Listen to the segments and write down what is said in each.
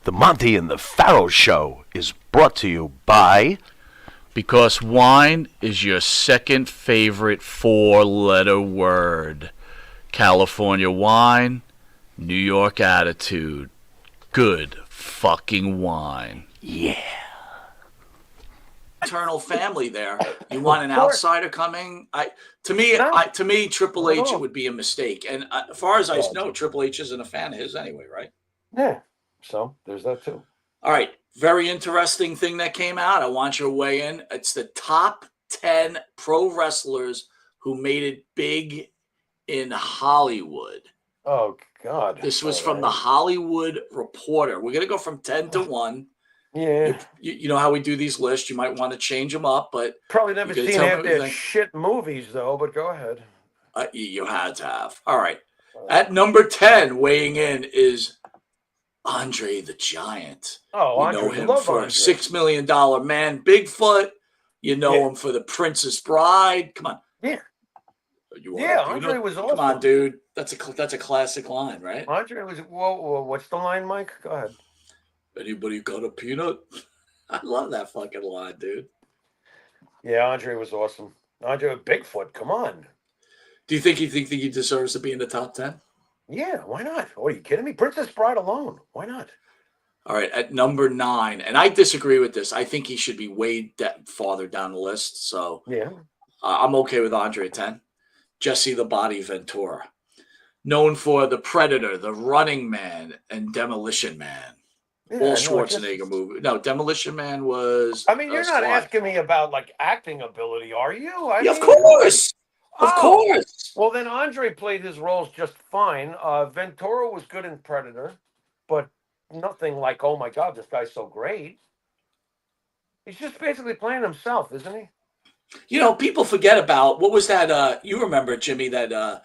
The Monte and the Pharaoh Show is brought to you by... Because wine is your second favorite four-letter word. California wine, New York attitude. Good fucking wine. Yeah. Eternal family there. You want an outsider coming? To me, Triple H, it would be a mistake. And as far as I know, Triple H isn't a fan of his anyway, right? Yeah. So there's that too. All right. Very interesting thing that came out. I want your weigh in. It's the top 10 pro wrestlers who made it big in Hollywood. Oh, God. This was from the Hollywood Reporter. We're going to go from 10 to 1. Yeah. You know how we do these lists. You might want to change them up, but probably never seen half their shit movies, though, but go ahead. You had to have. All right. At number 10, weighing in is Andre the Giant. Oh, you know him for $6 million man, Bigfoot. You know him for the Princess Bride. Come on. Yeah. Andre was awesome. Come on, dude. That's a classic line, right? Andre was. Whoa, what's the line, Mike? Go ahead. Anybody got a peanut? I love that fucking line, dude. Yeah, Andre was awesome. Andre with Bigfoot. Come on. Do you think he deserves to be in the top 10? Yeah, why not? Oh, are you kidding me? Princess Bride alone. Why not? All right, at number 9, and I disagree with this. I think he should be way farther down the list. So yeah, I'm okay with Andre at 10. Jesse the Body Ventura, known for The Predator, The Running Man, and Demolition Man. Yeah, all Schwarzenegger movie. No, Demolition Man was. I mean, you're not asking me about like acting ability, are you? Of course. Of course. Well, then Andre played his roles just fine. Ventura was good in Predator, but nothing like, oh my God, this guy's so great. He's just basically playing himself, isn't he? You know, people forget about what was that? You remember, Jimmy, that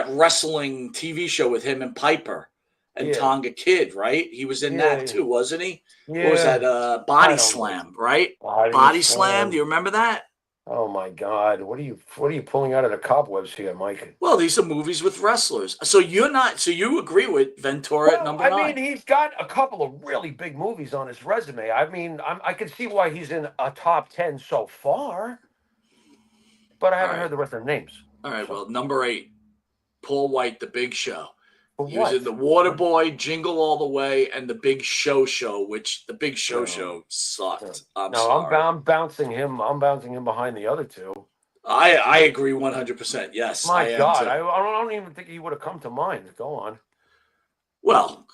wrestling TV show with him and Piper and Tonga Kid, right? He was in that too, wasn't he? Yeah. What was that? Body Slam, right? Body Slam. Do you remember that? Oh my God! What are you pulling out of the cobwebs here, Mike? Well, these are movies with wrestlers. So you agree with Ventura at number 9? I mean, he's got a couple of really big movies on his resume. I mean, I can see why he's in a top 10 so far, but I haven't heard the rest of the names. All right. Well, number 8, Paul White, The Big Show. He was in The Waterboy, Jingle All the Way, and The Big Show, which The Big Show sucked. I'm bouncing him. I'm bouncing him behind the other two. I agree 100%. Yes. My God, I don't even think he would have come to mind. Go on. Well,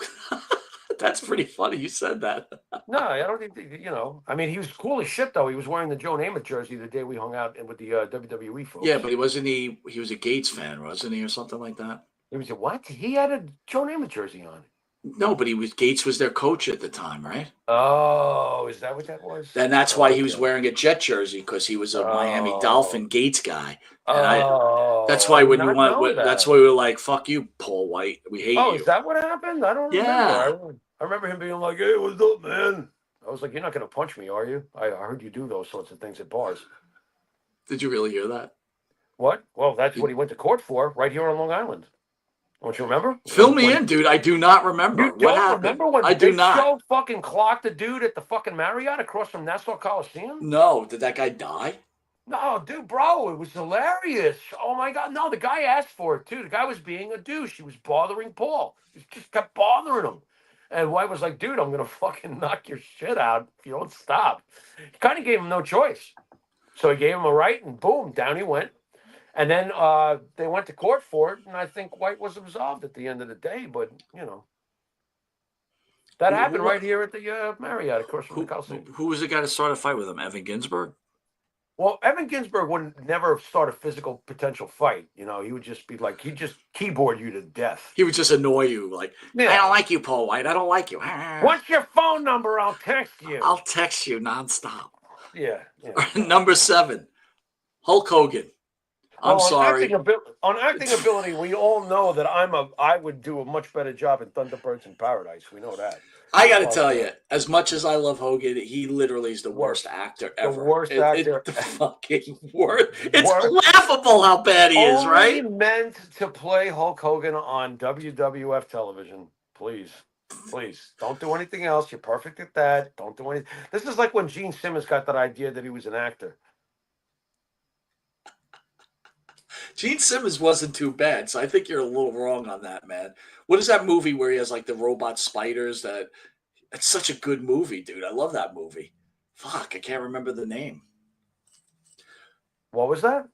that's pretty funny. You said that. No, I don't think I mean, he was cool as shit though. He was wearing the Joe Namath jersey the day we hung out with the WWE folks. Yeah, but he was a Gates fan, wasn't he, or something like that? He was what? He had a Joe Namath jersey on. No, but Gates was their coach at the time, right? Oh, is that what that was? And that's why he was wearing a Jet jersey, because he was a Miami Dolphin Gates guy. And that's why that's why we were like, "Fuck you, Paul White. We hate you." Oh, is that what happened? I don't remember. I remember him being like, "Hey, what's up, man?" I was like, "You're not going to punch me, are you?" I heard you do those sorts of things at bars. Did you really hear that? What? Well, that's what he went to court for, right here on Long Island. Don't you remember? Fill me in, dude. I do not remember. You don't remember when Big Show fucking clocked the dude at the fucking Marriott across from Nassau Coliseum? No. Did that guy die? No, dude, bro. It was hilarious. Oh, my God. No, the guy asked for it, too. The guy was being a douche. He was bothering Paul. He just kept bothering him. And White was like, dude, I'm going to fucking knock your shit out if you don't stop. He kind of gave him no choice. So he gave him a right, and boom, down he went. And then they went to court for it, and I think White was absolved at the end of the day. But, that happened right here at the Marriott, of course, from the Coliseum. Who was the guy to start a fight with him? Evan Ginsberg? Well, Evan Ginsberg would never start a physical potential fight. He would just be like, he'd just keyboard you to death. He would just annoy you. Like, I don't like you, Paul White. I don't like you. What's your phone number? I'll text you. I'll text you nonstop. Yeah. Number 7, Hulk Hogan. I'm sorry. On acting ability, we all know that I would do a much better job in Thunderbirds in Paradise. We know that. I got to tell you, as much as I love Hogan, he literally is the worst actor ever. The worst actor. The fucking worst. It's laughable how bad he is, right? Only meant to play Hulk Hogan on WWF television. Please. Please don't do anything else. You're perfect at that. Don't do anything. This is like when Gene Simmons got that idea that he was an actor. Gene Simmons wasn't too bad, so I think you're a little wrong on that, man. What is that movie where he has like the robot spiders? That's such a good movie, dude. I love that movie. Fuck, I can't remember the name. What was that?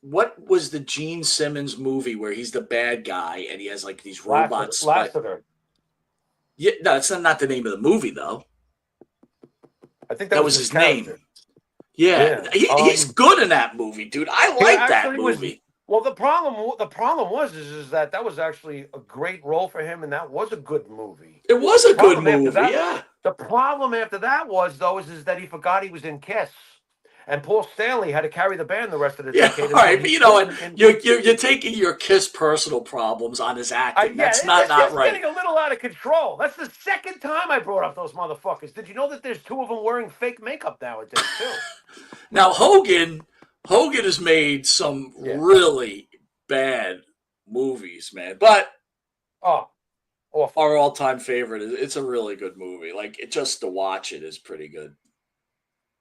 What was the Gene Simmons movie where he's the bad guy and he has like these robot spiders? Lassiter. Yeah, no, that's not the name of the movie though. I think that was his name. Yeah, he's good in that movie, dude. I like that movie. Well, the problem was that was actually a great role for him, and that was a good movie. It was a good movie, yeah. The problem after that was that he forgot he was in Kiss, and Paul Stanley had to carry the band the rest of the decade. All right, but you know what? You're taking your Kiss personal problems on his acting. That's not right. Getting a little out of control. That's the second time I brought up those motherfuckers. Did you know that there's two of them wearing fake makeup nowadays too? Now Hogan has made some really bad movies, man. But our all-time favorite it's a really good movie. Like just to watch it is pretty good.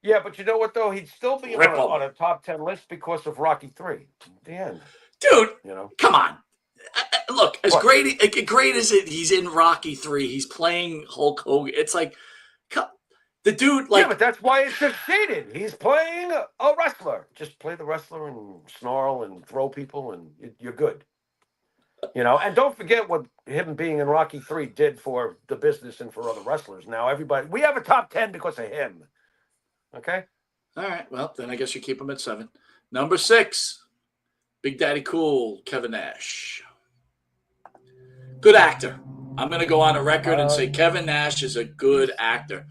Yeah, but you know what though? He'd still be on a top 10 list because of Rocky III. At the end, dude. Come on. Look, as great as he's in Rocky III, he's playing Hulk Hogan. It's like the dude, like, yeah, but that's why it succeeded. He's playing a wrestler. Just play the wrestler and snarl and throw people, and you're good. And don't forget what him being in Rocky III did for the business and for other wrestlers. Now we have a top 10 because of him. Okay. All right. Well, then I guess you keep him at 7. Number 6, Big Daddy Cool, Kevin Nash. Good actor. I'm going to go on a record and say Kevin Nash is a good actor.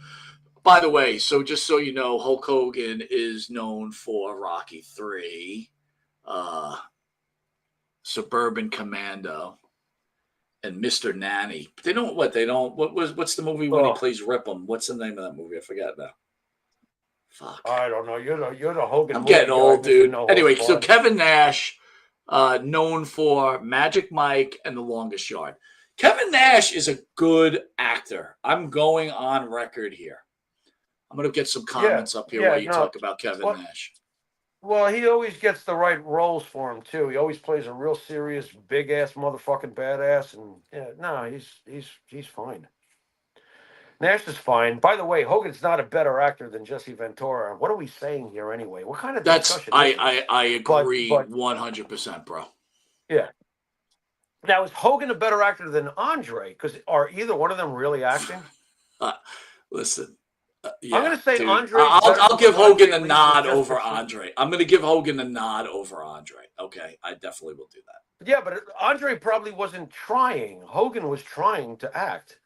By the way, so just so you know, Hulk Hogan is known for Rocky III, Suburban Commando, and Mr. Nanny. What's the movie when he plays Rip'em? What's the name of that movie? I forgot now. Fuck. I don't know. You're the Hogan. I'm getting old, dude. Anyway, so Kevin Nash, known for Magic Mike and The Longest Yard. Kevin Nash is a good actor. I'm going on record here. I'm going to get some comments up here while you talk about Kevin Nash. Well, he always gets the right roles for him too. He always plays a real serious, big ass motherfucking badass, and he's fine. Nash is fine. By the way, Hogan's not a better actor than Jesse Ventura. What are we saying here anyway? What kind of discussion? I agree 100%, bro. Yeah. Now, is Hogan a better actor than Andre? Because are either one of them really acting? Listen. Yeah, I'm going to say dude, Andre. I'll give Hogan a nod over Andre. I'm going to give Hogan a nod over Andre. Okay, I definitely will do that. Yeah, but Andre probably wasn't trying. Hogan was trying to act.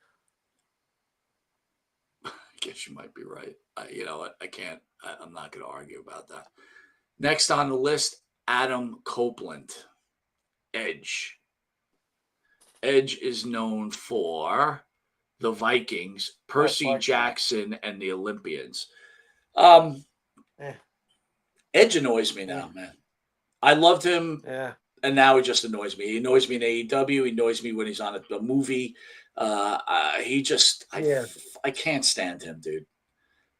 I guess you might be right. You know what? I can't. I'm not going to argue about that. Next on the list, Adam Copeland, Edge. Edge is known for the Vikings, Percy Jackson, and the Olympians. Edge annoys me now, man. I loved him, and now he just annoys me. He annoys me in AEW. He annoys me when he's on a movie. I can't stand him, dude.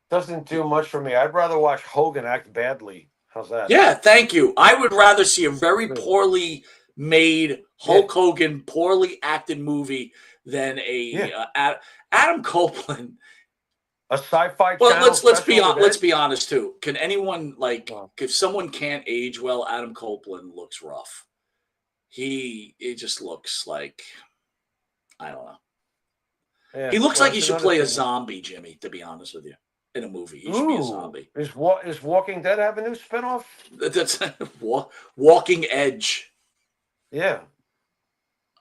Doesn't do much for me. I'd rather watch Hogan act badly. How's that? Yeah, thank you. I would rather see a very poorly made Hulk Hogan, poorly acted movie than Adam Copeland. A sci-fi. Well, let's be honest too. Can anyone if someone can't age well, Adam Copeland looks rough. It just looks like I don't know. Yeah, he looks like he should play a zombie, Jimmy. To be honest with you, in a movie, he should be a zombie. Is Walking Dead have a new spinoff? That's Walking Edge. Yeah.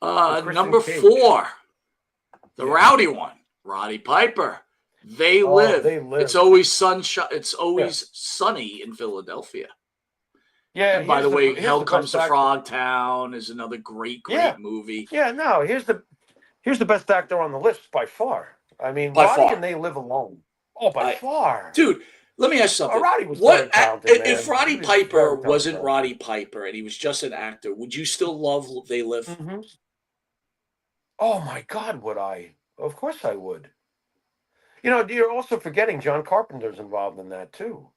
Number 4, the rowdy one, Roddy Piper. They live. It's always sunshine. It's always sunny in Philadelphia. Yeah. And by the way, Hell Comes to Frogtown is another great movie. Yeah. No, here's the best actor on the list by far. I mean, Roddy and They Live Alone. Oh, by far, dude. Let me ask you something. Roddy was very talented, if Roddy Piper wasn't Roddy Piper and he was just an actor, would you still love They Live? Mm-hmm. Oh my God, would I? Of course I would. You know, you're also forgetting John Carpenter's involved in that too.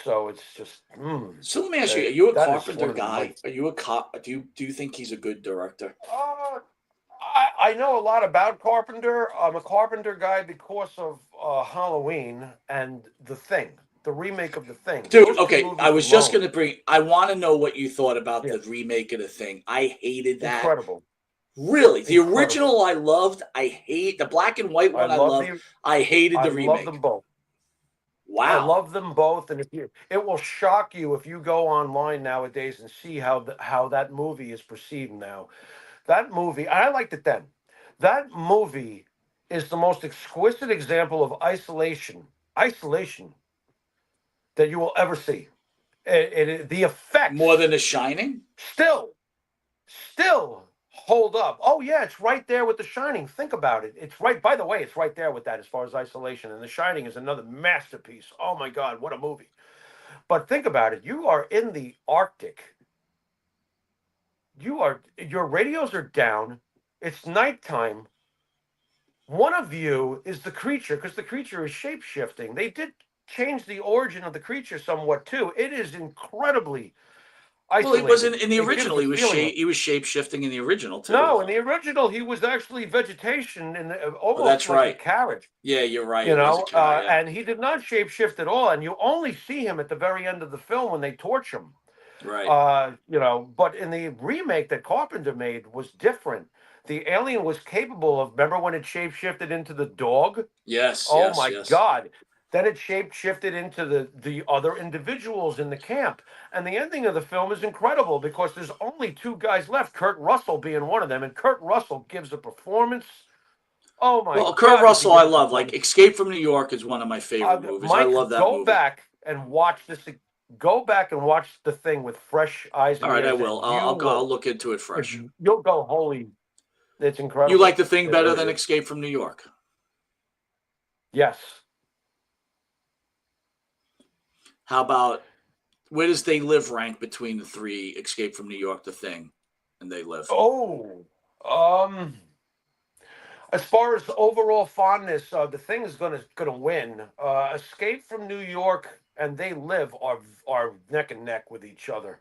So it's just, So let me ask you: Are you a that is one Carpenter of my. guy? Are you a cop? Do you think he's a good director? I know a lot about Carpenter. I'm a Carpenter guy because of Halloween and The Thing, the remake of The Thing. Dude, Those two okay. I movies was just alone, gonna bring. I want to know what you thought about yeah, the remake of the thing. I hated that. incredible, Really, the incredible. original I loved. I hate the black and white I one. I love loved. the, I hated I the love remake. them both. I Wow. love them both, and if you, it will shock you if you go online nowadays and see how that movie is perceived now. That movie, I liked it then. That movie is the most exquisite example of isolation that you will ever see. The effects More than The Shining. still, still hold up. Oh yeah, it's right there with The Shining. Think about it. It's right. By the way, it's right there with that as far as isolation. And The Shining is another masterpiece. Oh my God, what a movie! But think about it. You are in the Arctic. Your radios are down. It's nighttime. One of you is the creature because the creature is shape shifting. They did change the origin of the creature somewhat too. It is incredibly Well, he wasn't isolated. in the It gives original. the feeling of. He was shape shifting in the original too, No, in though. the original, he was actually vegetation and Oh, almost that's like a right. carriage, Yeah, you're right. It was a car. Yeah. and he did not shapeshift at all. And you only see him at the very end of the film when they torch him. Right. But in the remake that Carpenter made was different. The alien was capable of. Remember when it shapeshifted into the dog? Yes. Oh Yes. my Yes. God. Then it shape shifted into the other individuals in the camp. And the ending of the film is incredible because there's only two guys left, Kurt Russell being one of them. And Kurt Russell gives a performance. Oh my Well, Kurt God, does he Russell, I give a love. Like performance? Escape from New York is one of my favorite movies. I Mike, love that go movie. back and watch this. Go back and watch the thing with fresh eyes All and right, I ears, will. and you I'll will. look into it fresh. You'll go, holy! It's You like incredible. the thing It better really than is. Escape from New York? Yes. How about where does They Live rank between the three? Escape from New York, The Thing, and They Live. Oh, um, as far as overall fondness, the thing is gonna win. Escape from New York and They Live are neck and neck with each other.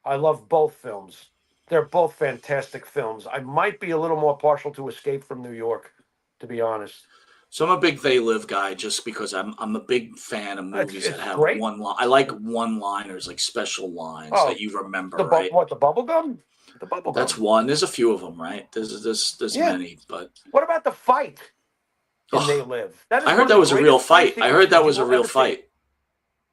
I love both films. They're both fantastic films. I might be a little more partial to Escape from New York, to be honest. So I'm a big They Live guy just because I'm a big fan of movies that It's have great. one line. I like one-liners, like special lines that Oh, you remember, right? the bubble gum? The bubble That's gum. one. There's a few of them, right? There's Yeah. many, but What about the fight in They oh, Live? That is I one heard of that the was a real greatest fight fight. I heard that sequences you was a will real ever see. fight.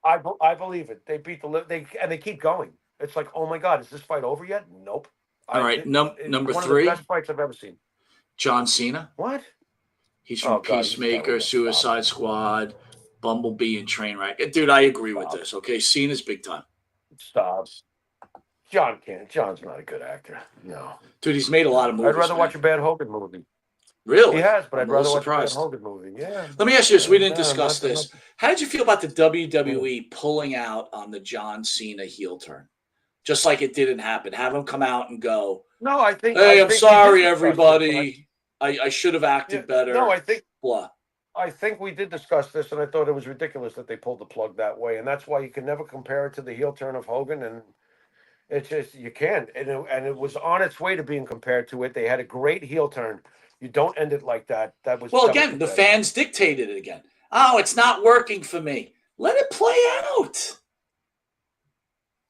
I believe it. They beat they keep going. It's like, oh my God, is this fight over yet? Nope. All right, It's number one of the best three, fights I've ever seen. John Cena. What? He's from Oh God, he's Peacemaker, terrible. Stop. Suicide Squad, Bumblebee, and Trainwreck. Dude, I agree with Stop. this. Okay, Cena's big time. Stop. John can't. John's not a good actor. No. Dude, he's made a lot of I'd movies, rather man. watch a bad Hogan movie. He Really? has, but I'm I'd a little rather watch a bad surprised. Hogan movie. Yeah. Let me ask you this. We didn't No, discuss I'm not. this. How did you feel about the WWE pulling out on the John Cena heel turn? Just like it didn't happen. Have him come out and go, No, I hey, I'm think we did sorry, discuss this, and everybody. I should have yeah, acted no, better. Blah. I think we did discuss this, and I thought it was ridiculous that they pulled the plug that way, and that's why you can never compare it to the heel turn of Hogan, and it's just you can't, and it was on its way to being compared to it. They had a great heel turn. You don't end it like that. Well, That was again, the pathetic. fans dictated it again. Oh, it's not working for me. Let it play out.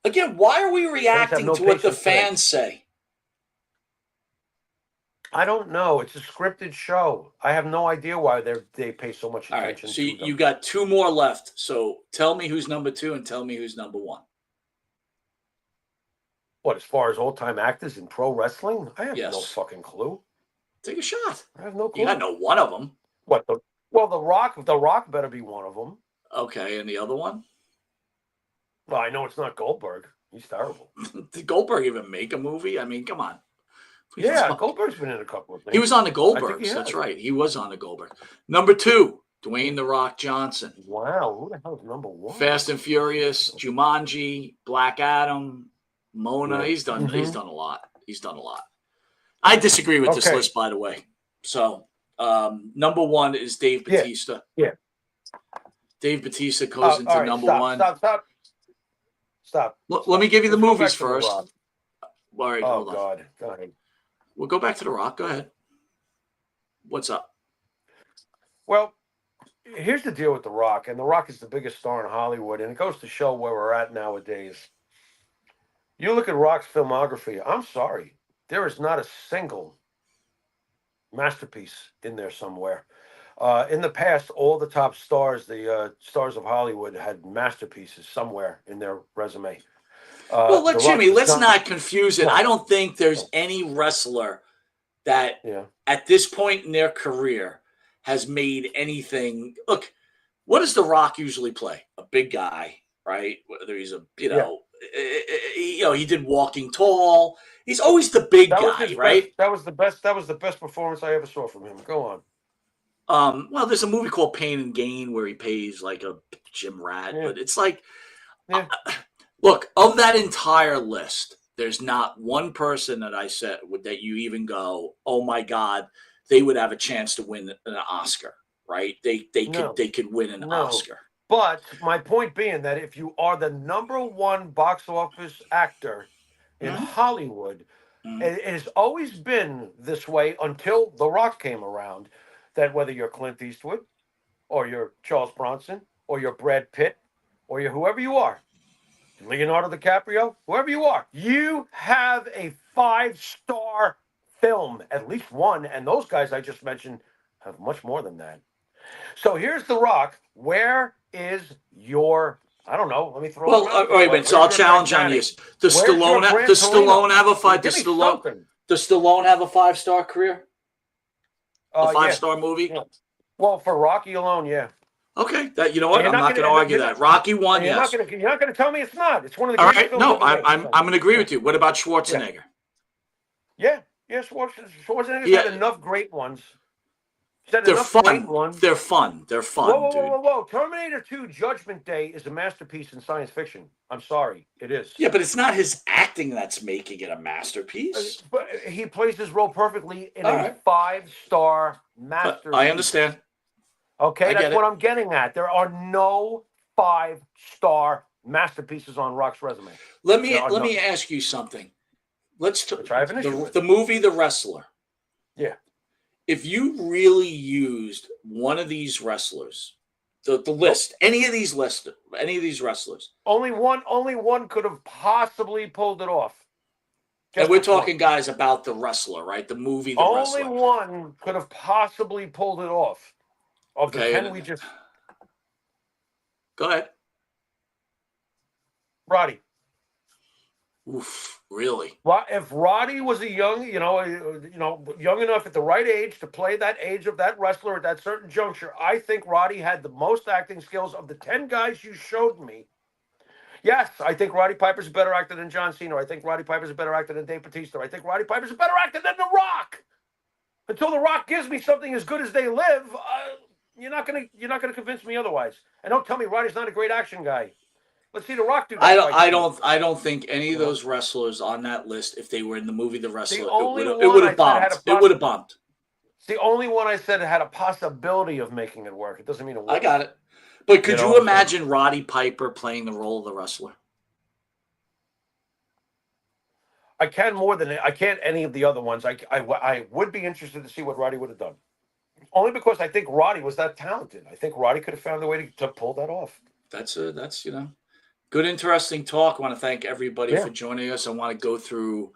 Again, why are we reacting no to what the patience today. fans say? I don't know. It's a scripted show. I have no idea why they pay so much All right, attention so to you them. got two more left. So tell me who's number two and tell me who's number one. What, as far as old-time actors in pro wrestling? I have no Yes. fucking clue. Take a shot. I have no clue. You got to know one of them. What the? Well, The Rock better be one of them. Okay, and the other one? Well, I know it's not Goldberg. He's terrible. Did Goldberg even make a movie? I mean, come on. Yeah, Goldberg's been in a couple of things. He was on the I think Goldbergs. he That's has. right. He was on the Goldberg. Number two, Dwayne The Rock Johnson. Wow, who the hell is number one? Fast and Furious, Jumanji, Black Adam, Mona. Yeah. He's done a lot. He's done a lot. I disagree with this Okay. list, by the way. So Number one is Dave Yeah. Bautista. Yeah. Dave Bautista goes into all right, number stop, one. Stop. Let me give you the Let's go movies back to The first. Rock. All right, Oh, hold on. God. Go ahead. We'll go back to The Rock. Go ahead. What's up? Well, here's the deal with The Rock, and The Rock is the biggest star in Hollywood, and it goes to show where we're at nowadays. You look at Rock's filmography, I'm sorry, there is not a single masterpiece in there somewhere. In the past, all the top stars, the stars of Hollywood, had masterpieces somewhere in their resume. Well, The Rock Jimmy, does let's not confuse it. No. I don't think there's any wrestler that Yeah. at this point in their career has made anything. Look, what does The Rock usually play? A big guy, right? Whether he's he did Walking Tall. He's always the big That was guy, his right? best. That was the best performance I ever saw from him. Go on. Well, there's a movie called Pain and Gain where he plays like a gym rat, Yeah. but it's like, Yeah. look, of that entire list, there's not one person that I said that you even go, oh my God, they would have a chance to win an Oscar, right? They could win an Oscar. But my point being that if you are the number one box office actor in Hollywood, it has always been this way until The Rock came around, that whether you're Clint Eastwood or you're Charles Bronson or you're Brad Pitt or you're whoever you are, Leonardo DiCaprio, whoever you are, you have a 5-star film, at least one, and those guys I just mentioned have much more than that. So here's The Rock. Where is your? I don't know. Let me throw. Well, wait a minute. So I'll challenge on this. Does Stallone have a five? Does Stallone have a 5-star career? A 5-star movie? Yeah. Well, for Rocky alone, yeah. Okay, you know what? I'm not going to argue that. Rocky 1, yes. You're not going to tell me it's not. It's one of the All greatest right. films No, ever made. I'm going to agree with you. What about Schwarzenegger? Yeah. Schwarzenegger's had enough great ones. They're fun. They're fun. They're fun, dude. Whoa. Terminator 2 Judgment Day is a masterpiece in science fiction. I'm sorry. It is. Yeah, but it's not his acting that's making it a masterpiece. But he plays his role perfectly in a 5-star masterpiece. I understand. Okay, that's what I'm getting at. There are no 5-star masterpieces on Rock's resume. Let me ask you something. Let's try the movie The Wrestler. Yeah. If you really used one of these wrestlers, the list, any of these wrestlers, only one could have possibly pulled it off. And we're talking, guys, about The Wrestler, right? The movie The Wrestler. Only one could have possibly pulled it off. Of the 10 we just. Go ahead. Roddy. Oof, really? Well, if Roddy was a young enough at the right age to play that age of that wrestler at that certain juncture, I think Roddy had the most acting skills of the 10 guys you showed me. Yes, I think Roddy Piper's a better actor than John Cena. I think Roddy Piper's a better actor than Dave Bautista. I think Roddy Piper's a better actor than The Rock. Until The Rock gives me something as good as They Live, you're not gonna convince me otherwise. And don't tell me Roddy's not a great action guy. Let's see The Rock do that. I don't think any of those wrestlers on that list, if they were in the movie The Wrestler, it would have bombed. It would have bombed. It's the only one I said had a possibility of making it work. It doesn't mean it works. I got it. But could you imagine Roddy Piper playing the role of The Wrestler? I can't any of the other ones. I would be interested to see what Roddy would have done. Only because I think Roddy was that talented. I think Roddy could have found a way to pull that off. That's good, interesting talk. I want to thank everybody for joining us. I want to go through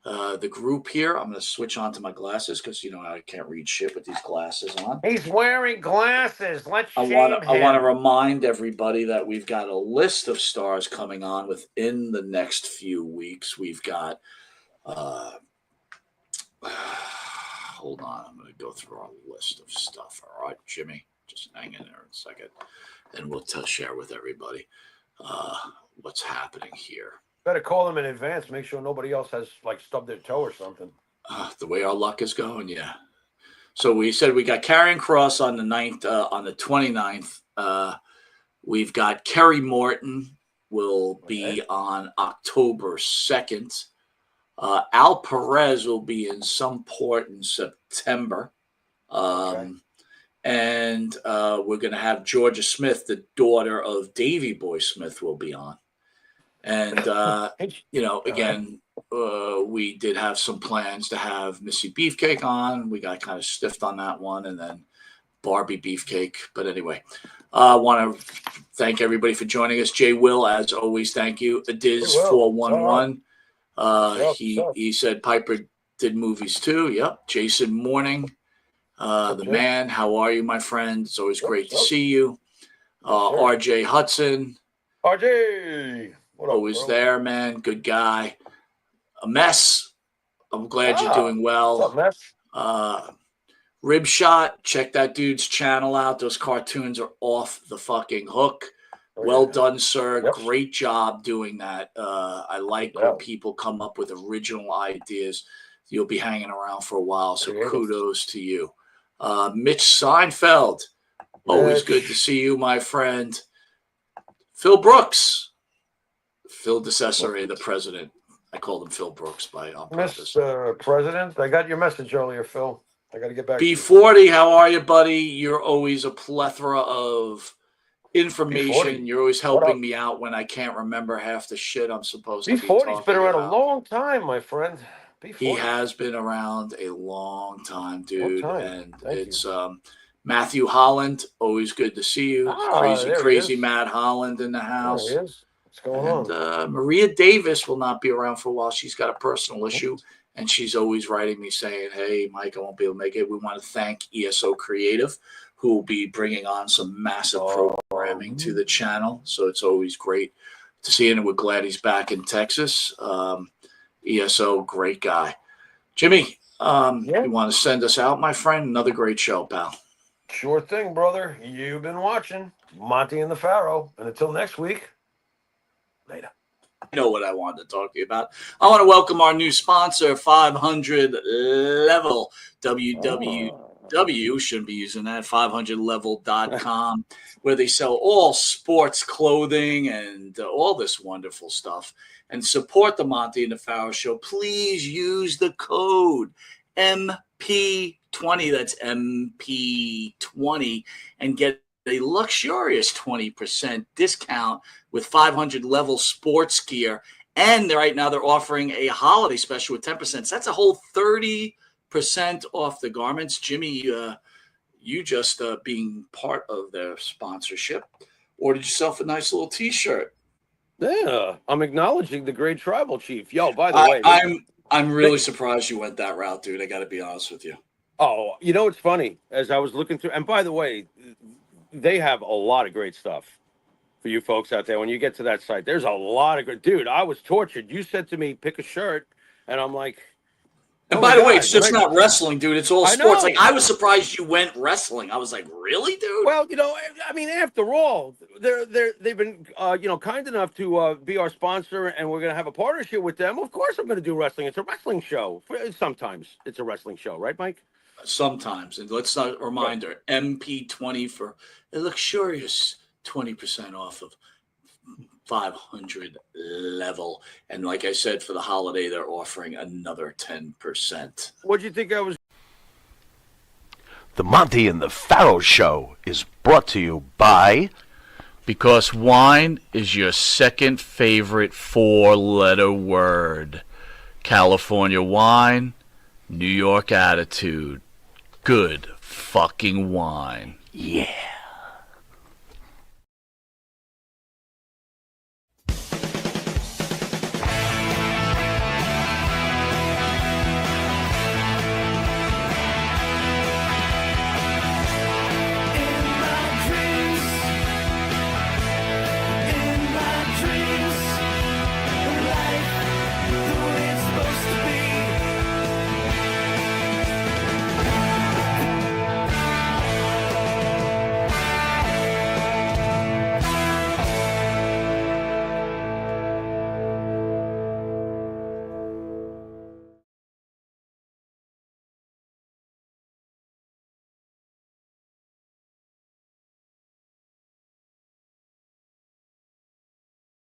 the group here. I'm going to switch on to my glasses because I can't read shit with these glasses on. He's wearing glasses. I want to remind everybody that we've got a list of stars coming on within the next few weeks. We've got hold on, I'm going to go through our list of stuff. All right, Jimmy, just hang in there a second, and we'll share with everybody what's happening here. Better call them in advance. Make sure nobody else has stubbed their toe or something. The way our luck is going, yeah. So we said we got Karrion Kross on the 9th, on the 29th. We've got Kerry Morton will be on October 2nd. Al Perez will be in some port in September. And we're going to have Georgia Smith, the daughter of Davy Boy Smith, will be on. And, again, we did have some plans to have Missy Beefcake on. We got kind of stiffed on that one, and then Barbie Beefcake. But anyway, I want to thank everybody for joining us. Jay Will, as always, thank you. Adiz411. He said Piper did movies too. Yep. Jason Morning. The man, how are you, my friend? It's always great to see you. RJ Hudson. RJ. What up, always bro? there, man. Good guy. A mess. I'm glad you're doing well. What's up, mess? Rib Shot. Check that dude's channel out. Those cartoons are off the fucking hook. Well done, sir. Yep. Great job doing that. I like when people come up with original ideas. You'll be hanging around for a while, so kudos to you. Mitch Seinfeld. Always good to see you, my friend. Phil Brooks. Phil DeCesare, the president. I called him Phil Brooks on purpose. Mr. President, I got your message earlier, Phil. I got to get back B40, to you. How are you, buddy? You're always a plethora of information. B40. You're always helping me out when I can't remember half the shit I'm supposed to be talking about. B40's been around a long time, my friend. B40. He has been around a long time, dude. And it's Matthew Holland. Always good to see you. Crazy Matt Holland in the house. There he is. What's going on? Maria Davis will not be around for a while. She's got a personal issue. And she's always writing me saying, hey, Mike, I won't be able to make it. We want to thank ESO Creative, who will be bringing on some massive programming to the channel. So it's always great to see him. And we're glad he's back in Texas. ESO, great guy. Jimmy, you want to send us out, my friend? Another great show, pal. Sure thing, brother. You've been watching Monte and the Pharaoh. And until next week, later. You know what I wanted to talk to you about. I want to welcome our new sponsor, 500 Level. www, shouldn't be using that, 500level.com, where they sell all sports clothing and all this wonderful stuff. And support the Monte and the Pharaoh Show. Please use the code MP20, that's MP20, and get a luxurious 20% discount with 500 Level sports gear. And right now they're offering a holiday special with 10%. So that's a whole 30% off the garments. Jimmy, you just being part of their sponsorship, ordered yourself a nice little T-shirt. Yeah, I'm acknowledging the great tribal chief. Yo, by the way, I'm really surprised you went that route, dude. I got to be honest with you. Oh, you know what's funny? As I was looking through, and by the way, they have a lot of great stuff for you folks out there. When you get to that site, there's a lot of good. Dude, I was tortured. You said to me, pick a shirt, and I'm like. And by the way, it's just not wrestling, dude. It's all sports. Like, I was surprised you went wrestling. I was like, really, dude? Well, I mean, after all, they've been, kind enough to be our sponsor, and we're going to have a partnership with them. Of course, I'm going to do wrestling. It's a wrestling show. Sometimes it's a wrestling show, right, Mike? Sometimes. And let's not reminder, MP20 for a luxurious 20% off of 500 Level. And like I said, for the holiday, they're offering another 10%. What do you think I was? The Monte and the Pharaoh Show is brought to you by... Because wine is your second favorite four-letter word. California wine, New York attitude. Good fucking wine. Yeah.